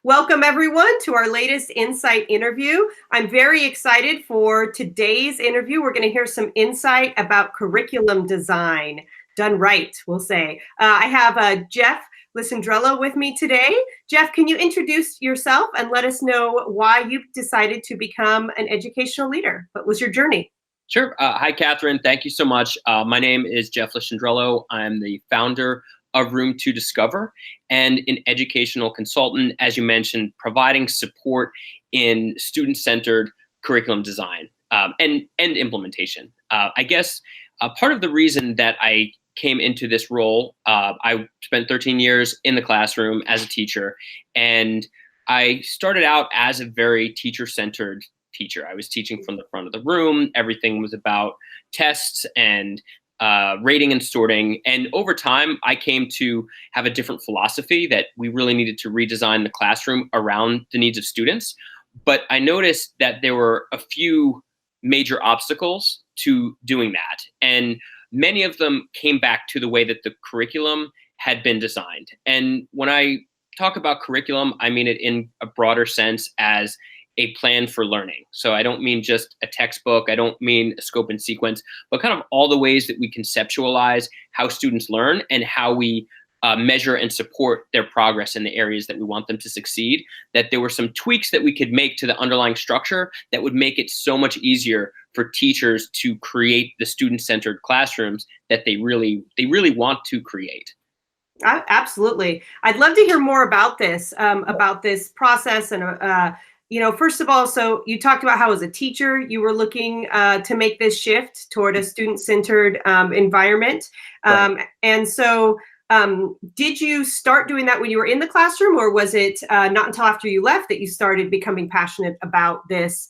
Welcome everyone to our latest Insight interview. I'm very excited for today's interview. We're going to hear some insight about curriculum design, done right, we'll say. I have Jeff Lisciandrello with me today. Jeff, can you introduce yourself and let us know why you decided to become an educational leader? What was your journey? Sure. Hi, Catherine. Thank you so much. My name is Jeff Lisciandrello. I'm the founder of Room to Discover and an educational consultant, as you mentioned, providing support in student-centered curriculum design and implementation. I guess part of the reason that I came into this role, I spent 13 years in the classroom as a teacher, and I started out as a very teacher-centered teacher. I was teaching from the front of the room. Everything was about tests and rating and sorting. And over time, I came to have a different philosophy that we really needed to redesign the classroom around the needs of students. But I noticed that there were a few major obstacles to doing that. And many of them came back to the way that the curriculum had been designed. And when I talk about curriculum, I mean it in a broader sense as a plan for learning. So I don't mean just a textbook, I don't mean a scope and sequence, but kind of all the ways that we conceptualize how students learn and how we measure and support their progress in the areas that we want them to succeed, that there were some tweaks that we could make to the underlying structure that would make it so much easier for teachers to create the student-centered classrooms that they really want to create. Absolutely. I'd love to hear more about this process and first of all, so you talked about how as a teacher, you were looking to make this shift toward a student-centered environment. Right. And so did you start doing that when you were in the classroom, or was it not until after you left that you started becoming passionate about this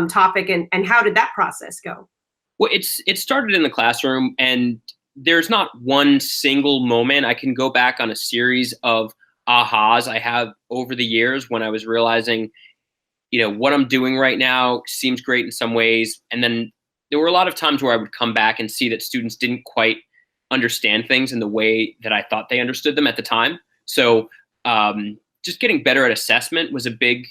topic, and how did that process go? Well, it started in the classroom, and there's not one single moment. I can go back on a series of ahas I have over the years when I was realizing, what I'm doing right now seems great in some ways. And then there were a lot of times where I would come back and see that students didn't quite understand things in the way that I thought they understood them at the time. So just getting better at assessment was a big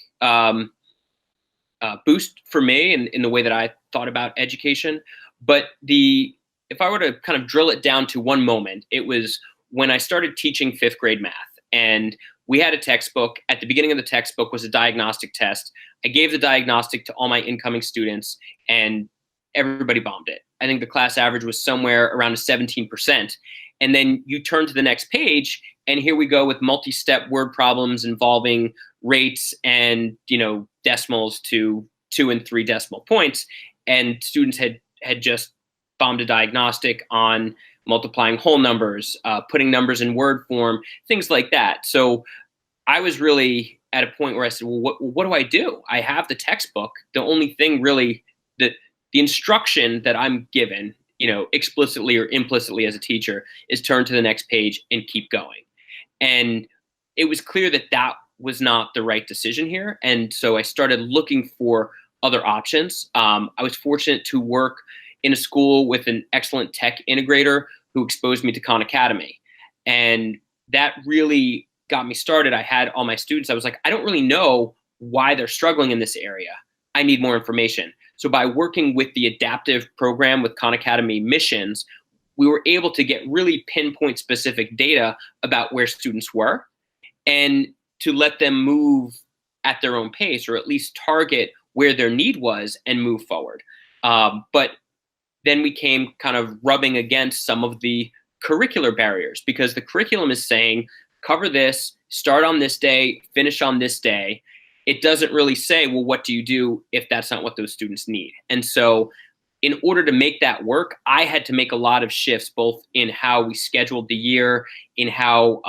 boost for me in the way that I thought about education. But if I were to kind of drill it down to one moment, it was when I started teaching fifth grade math. And we had a textbook. At the beginning of the textbook was a diagnostic test. I gave the diagnostic to all my incoming students, and everybody bombed it. I think the class average was somewhere around 17%. And then you turn to the next page, and here we go with multi-step word problems involving rates and decimals to 2 and 3 decimal points. And students had just bombed a diagnostic on multiplying whole numbers, putting numbers in word form, things like that. So I was really at a point where I said, well, what do I do? I have the textbook. The only thing really, the instruction that I'm given, explicitly or implicitly as a teacher, is turn to the next page and keep going. And it was clear that that was not the right decision here. And so I started looking for other options. I was fortunate to work in a school with an excellent tech integrator who exposed me to Khan Academy. And that really got me started. I had all my students, I was like, I don't really know why they're struggling in this area. I need more information. So by working with the adaptive program with Khan Academy missions, we were able to get really pinpoint specific data about where students were and to let them move at their own pace, or at least target where their need was and move forward. But then we came kind of rubbing against some of the curricular barriers, because the curriculum is saying, cover this, start on this day, finish on this day. It doesn't really say, well, what do you do if that's not what those students need? And so in order to make that work, I had to make a lot of shifts, both in how we scheduled the year, in how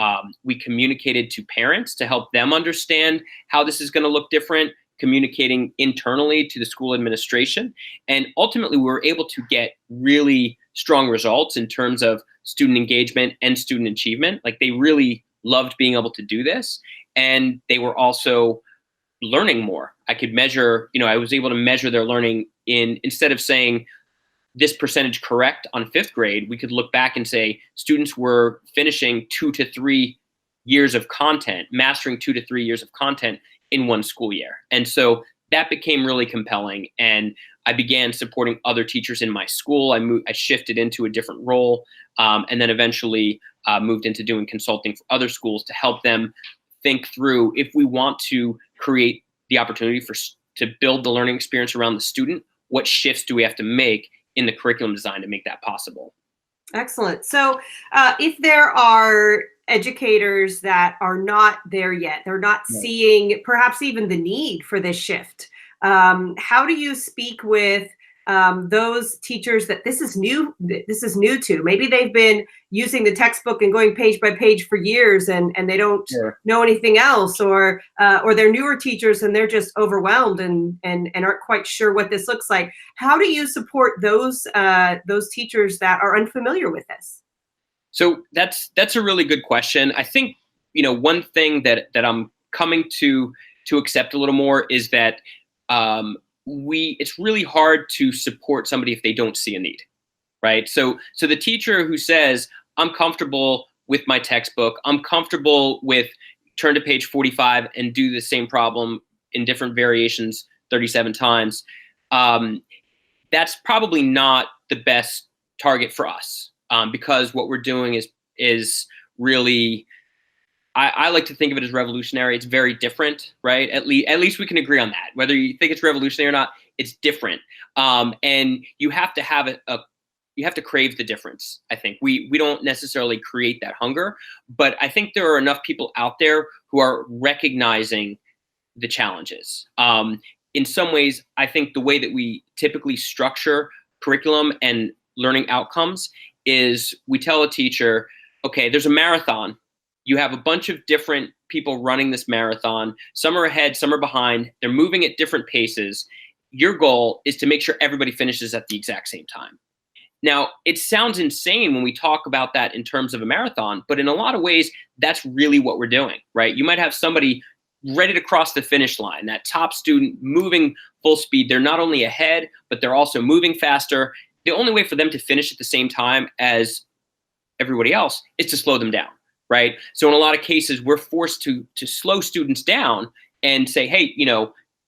we communicated to parents to help them understand how this is going to look different, communicating internally to the school administration. And ultimately, we were able to get really strong results in terms of student engagement and student achievement. Like, they really loved being able to do this. And they were also learning more. I could measure, I was able to measure their learning instead of saying this percentage correct on fifth grade, we could look back and say students were finishing 2 to 3 years of content, mastering 2 to 3 years of content in one school year. And so that became really compelling. And I began supporting other teachers in my school. I shifted into a different role, and then eventually moved into doing consulting for other schools to help them think through, if we want to create the opportunity to build the learning experience around the student, what shifts do we have to make in the curriculum design to make that possible? Excellent. So if there are educators that are not there yet, they're not seeing perhaps even the need for this shift, how do you speak with those teachers that this is new to? Maybe they've been using the textbook and going page by page for years, and they don't know anything else, or they're newer teachers and they're just overwhelmed and aren't quite sure what this looks like. How do you support those teachers that are unfamiliar with this? So that's a really good question. I think, one thing that I'm coming to accept a little more is that it's really hard to support somebody if they don't see a need, right? So the teacher who says, I'm comfortable with my textbook, I'm comfortable with turn to page 45 and do the same problem in different variations 37 times, that's probably not the best target for us, because what we're doing is really, I like to think of it as revolutionary. It's very different, right? At least we can agree on that. Whether you think it's revolutionary or not, it's different. And you have to have you have to crave the difference. I think we don't necessarily create that hunger, but I think there are enough people out there who are recognizing the challenges. In some ways, I think the way that we typically structure curriculum and learning outcomes is we tell a teacher, okay, there's a marathon. You have a bunch of different people running this marathon. Some are ahead, some are behind. They're moving at different paces. Your goal is to make sure everybody finishes at the exact same time. Now, it sounds insane when we talk about that in terms of a marathon, but in a lot of ways, that's really what we're doing, right? You might have somebody ready to cross the finish line, that top student moving full speed. They're not only ahead, but they're also moving faster. The only way for them to finish at the same time as everybody else is to slow them down. Right. So in a lot of cases, we're forced to slow students down and say, hey,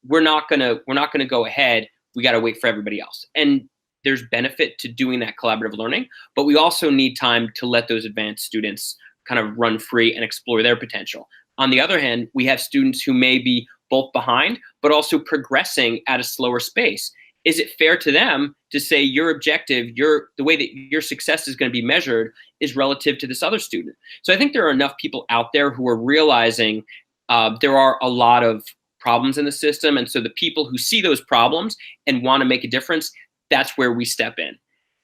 we're not gonna go ahead. We got to wait for everybody else. And there's benefit to doing that collaborative learning, but we also need time to let those advanced students kind of run free and explore their potential. On the other hand, we have students who may be both behind, but also progressing at a slower pace. Is it fair to them to say your objective, the way that your success is going to be measured is relative to this other student? So I think there are enough people out there who are realizing there are a lot of problems in the system. And so the people who see those problems and want to make a difference, that's where we step in.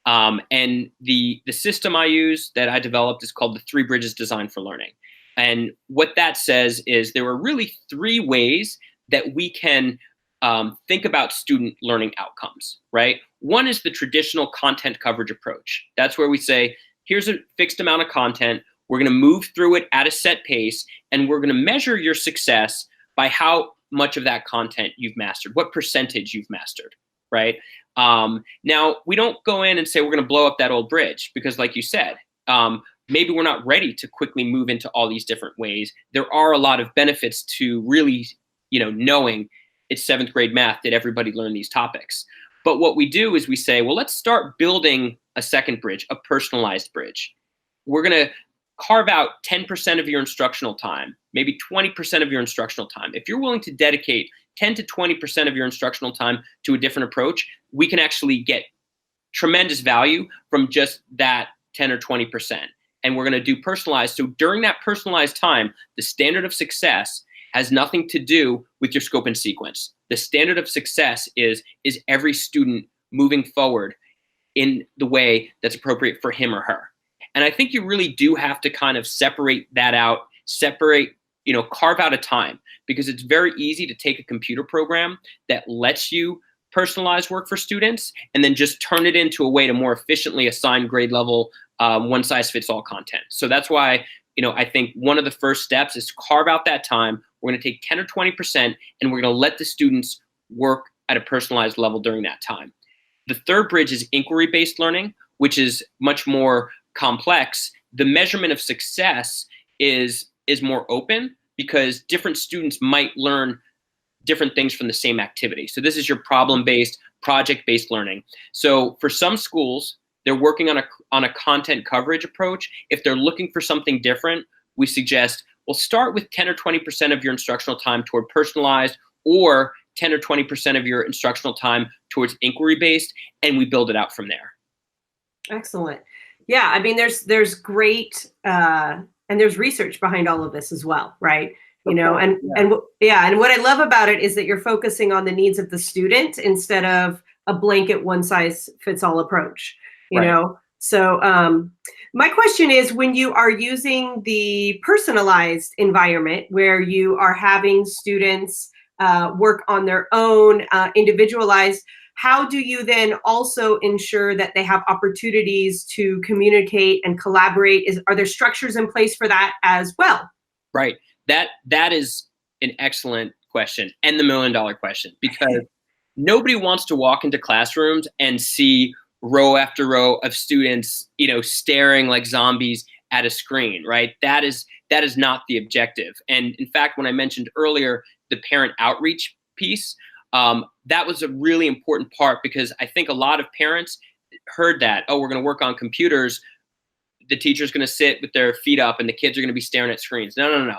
And the system I use that I developed is called the 3 Bridges Design for Learning. And what that says is there are really 3 ways that we can think about student learning outcomes, right? One is the traditional content coverage approach. That's where we say, here's a fixed amount of content. We're going to move through it at a set pace, and we're going to measure your success by how much of that content you've mastered, what percentage you've mastered, right? Now, we don't go in and say we're going to blow up that old bridge because, like you said, maybe we're not ready to quickly move into all these different ways. There are a lot of benefits to really, knowing it's 7th grade math. Did everybody learn these topics? But what we do is we say, well, let's start building a second bridge, a personalized bridge. We're going to carve out 10% of your instructional time, maybe 20% of your instructional time. If you're willing to dedicate 10 to 20% of your instructional time to a different approach, we can actually get tremendous value from just that 10 or 20%. And we're going to do personalized. So during that personalized time, the standard of success has nothing to do with your scope and sequence. The standard of success is every student moving forward in the way that's appropriate for him or her. And I think you really do have to kind of separate that out, carve out a time, because it's very easy to take a computer program that lets you personalize work for students and then just turn it into a way to more efficiently assign grade level one-size-fits-all content. So that's why I think one of the first steps is carve out that time. We're going to take 10 or 20%, and we're going to let the students work at a personalized level during that time. The third bridge is inquiry-based learning, which is much more complex. The measurement of success is is more open because different students might learn different things from the same activity. So this is your problem-based, project-based learning. So for some schools, they're working on a content coverage approach. If they're looking for something different, we suggest, well, start with 10 or 20% of your instructional time toward personalized, or 10 or 20% of your instructional time towards inquiry-based, and we build it out from there. Excellent. Yeah, I mean, there's great, and there's research behind all of this as well, right? You know, and what I love about it is that you're focusing on the needs of the student instead of a blanket one size fits all approach, you know? So my question is, when you are using the personalized environment where you are having students work on their own, individualized, how do you then also ensure that they have opportunities to communicate and collaborate? Are there structures in place for that as well? Right. That is an excellent question, and the $1 million question, because nobody wants to walk into classrooms and see row after row of students, you know, staring like zombies at a screen, right? That is not the objective. And in fact, when I mentioned earlier the parent outreach piece, that was a really important part, because I think a lot of parents heard that, oh, we're going to work on computers, the teacher's going to sit with their feet up and the kids are going to be staring at screens. No.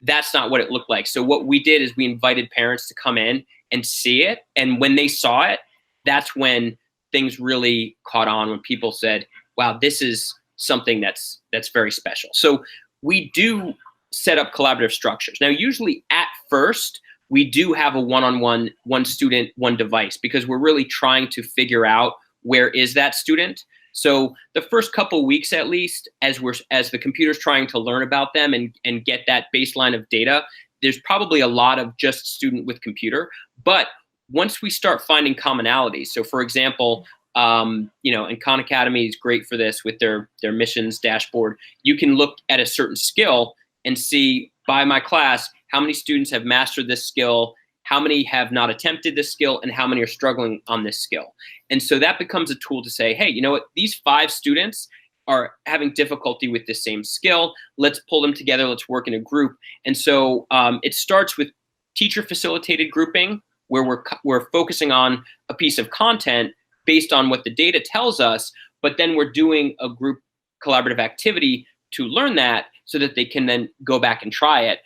That's not what it looked like. So what we did is we invited parents to come in and see it. And when they saw it, that's when things really caught on, when people said, wow, this is something that's very special. So we do set up collaborative structures. Now, usually at first, we do have a one-on-one, one student, one device, because we're really trying to figure out where is that student. So the first couple weeks, at least, as the computer's trying to learn about them and get that baseline of data, there's probably a lot of just student with computer. But once we start finding commonalities, so for example, you know, and Khan Academy is great for this with their missions dashboard. You can look at a certain skill and see, by my class, how many students have mastered this skill, how many have not attempted this skill, and how many are struggling on this skill. And so that becomes a tool to say, hey, you know what, these 5 students are having difficulty with this same skill. Let's pull them together. Let's work in a group. And so it starts with teacher-facilitated grouping, where we're focusing on a piece of content based on what the data tells us, but then we're doing a group collaborative activity to learn that so that they can then go back and try it.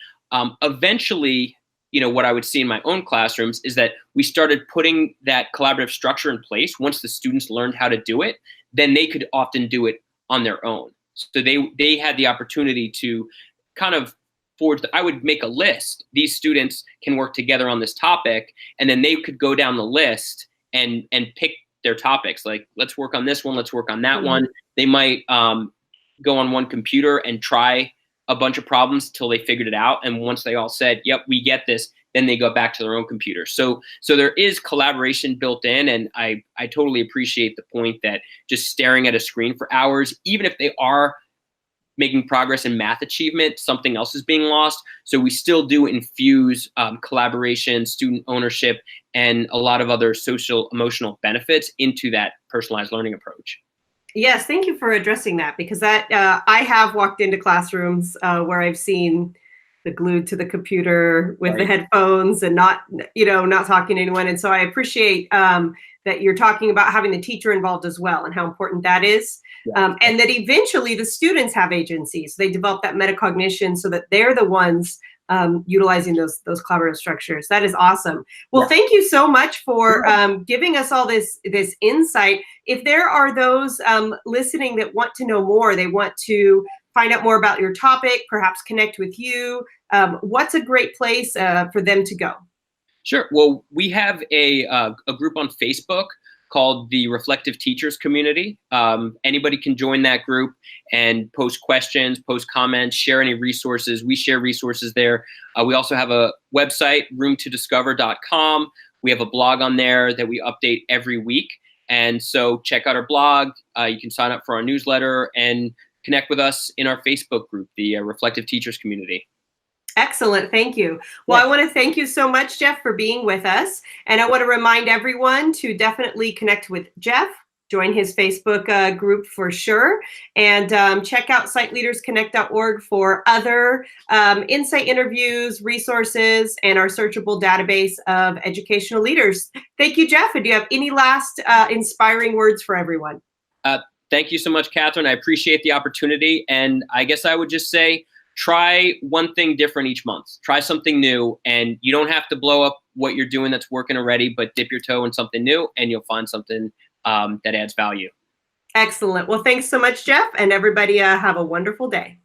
Eventually, you know, what I would see in my own classrooms is that we started putting that collaborative structure in place. Once the students learned how to do it, then they could often do it on their own. So they had the opportunity to kind of forge I would make a list. These students can work together on this topic, and then they could go down the list and pick their topics. Like, let's work on this one, let's work on that one. They might go on one computer and try a bunch of problems till they figured it out. And once they all said, yep, we get this, then they go back to their own computer. So there is collaboration built in. And I totally appreciate the point that just staring at a screen for hours, even if they are making progress in math achievement, something else is being lost. So we still do infuse collaboration, student ownership, and a lot of other social emotional benefits into that personalized learning approach. Yes, thank you for addressing that, because that I have walked into classrooms where I've seen the glued to the computer with the headphones and not talking to anyone. And so I appreciate that you're talking about having the teacher involved as well, and how important that is. And that eventually the students have agency. So they develop that metacognition so that they're the ones utilizing those collaborative structures. That is awesome. Well, thank you so much for giving us all this insight. If there are those listening that want to know more, they want to find out more about your topic, perhaps connect with you, what's a great place for them to go? Sure. Well, we have a group on Facebook called the Reflective Teachers Community. Anybody can join that group and post questions, post comments, share any resources. We share resources there. We also have a website, roomtodiscover.com. We have a blog on there that we update every week. And so check out our blog. You can sign up for our newsletter and connect with us in our Facebook group, the Reflective Teachers Community. Excellent. Thank you. Well, I want to thank you so much, Jeff, for being with us. And I want to remind everyone to definitely connect with Jeff, Join his Facebook group for sure. And check out siteleadersconnect.org for other insight interviews, resources, and our searchable database of educational leaders. Thank you, Jeff. And do you have any last inspiring words for everyone? Thank you so much, Catherine. I appreciate the opportunity. And I guess I would just say, try one thing different each month. Try something new, and you don't have to blow up what you're doing that's working already, but dip your toe in something new and you'll find something that adds value. Excellent. Well, thanks so much, Jeff, and everybody have a wonderful day.